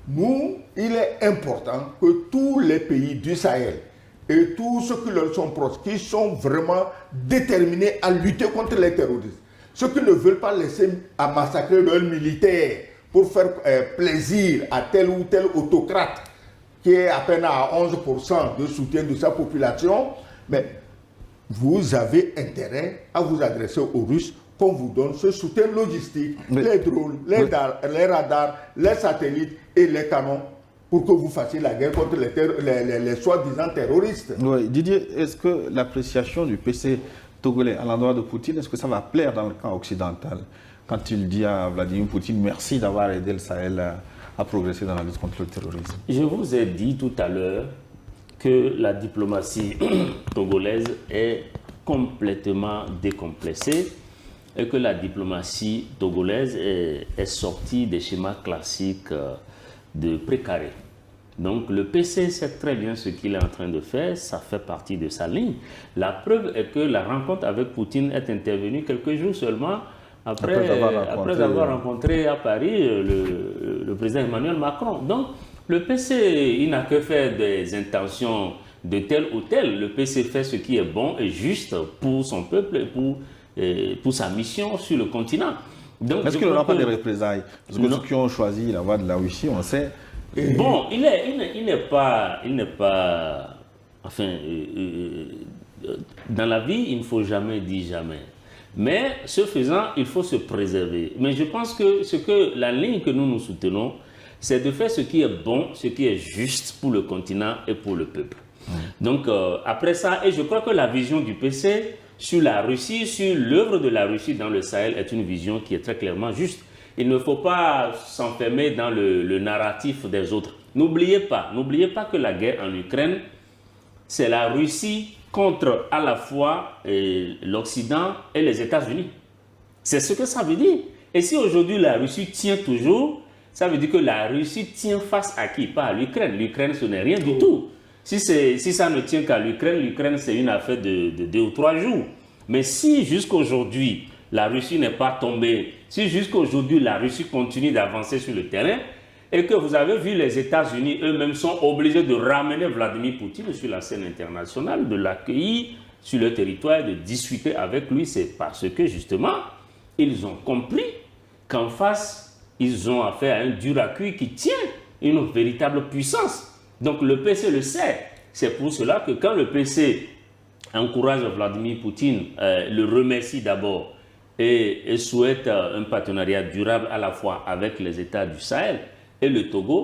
Nous, il est important que tous les pays du Sahel et tous ceux qui leur sont proches, qui sont vraiment déterminés à lutter contre les terroristes, ceux qui ne veulent pas laisser à massacrer leurs militaires pour faire plaisir à tel ou tel autocrate qui est à peine à 11% de soutien de sa population, mais vous avez intérêt à vous adresser aux Russes qu'on vous donne ce soutien logistique, les drones, les radars, les satellites et les canons pour que vous fassiez la guerre contre les soi-disant terroristes. Oui, Didier, est-ce que l'appréciation du PC togolais à l'endroit de Poutine, est-ce que ça va plaire dans le camp occidental quand il dit à Vladimir Poutine merci d'avoir aidé le Sahel à progresser dans la lutte contre le terrorisme? Je vous ai dit tout à l'heure que la diplomatie togolaise est complètement décomplexée et que la diplomatie togolaise est sortie des schémas classiques de précaré. Donc le PC sait très bien ce qu'il est en train de faire, ça fait partie de sa ligne. La preuve est que la rencontre avec Poutine est intervenue quelques jours seulement après avoir rencontré à Paris le président Emmanuel Macron. Donc le PC, il n'a que faire des intentions de tel ou tel. Le PC fait ce qui est bon et juste pour son peuple et pour sa mission sur le continent. Est-ce qu'il n'aura pas de représailles? Parce que ceux qui ont choisi la voie de la Russie, on sait... Bon, il n'est pas... Enfin, dans la vie, il ne faut jamais dire jamais. Mais ce faisant, il faut se préserver. Mais je pense que la ligne que nous soutenons, c'est de faire ce qui est bon, ce qui est juste pour le continent et pour le peuple. Donc, après ça, et je crois que la vision du PC sur la Russie, sur l'œuvre de la Russie dans le Sahel est une vision qui est très clairement juste. Il ne faut pas s'enfermer dans le narratif des autres. N'oubliez pas que la guerre en Ukraine, c'est la Russie contre à la fois l'Occident et les États-Unis. C'est ce que ça veut dire. Et si aujourd'hui la Russie tient toujours, ça veut dire que la Russie tient face à qui? Pas à l'Ukraine. L'Ukraine, ce n'est rien du tout. Si ça ne tient qu'à l'Ukraine, c'est une affaire de 2 ou 3 jours. Mais si jusqu'aujourd'hui, la Russie n'est pas tombée, si jusqu'aujourd'hui, la Russie continue d'avancer sur le terrain, et que vous avez vu les États-Unis eux-mêmes sont obligés de ramener Vladimir Poutine sur la scène internationale, de l'accueillir sur le territoire, de discuter avec lui, c'est parce que justement, ils ont compris qu'en face, ils ont affaire à un dur à cuire qui tient une véritable puissance. Donc le PC le sait. C'est pour cela que quand le PC encourage Vladimir Poutine, le remercie d'abord et souhaite un partenariat durable à la fois avec les États du Sahel et le Togo,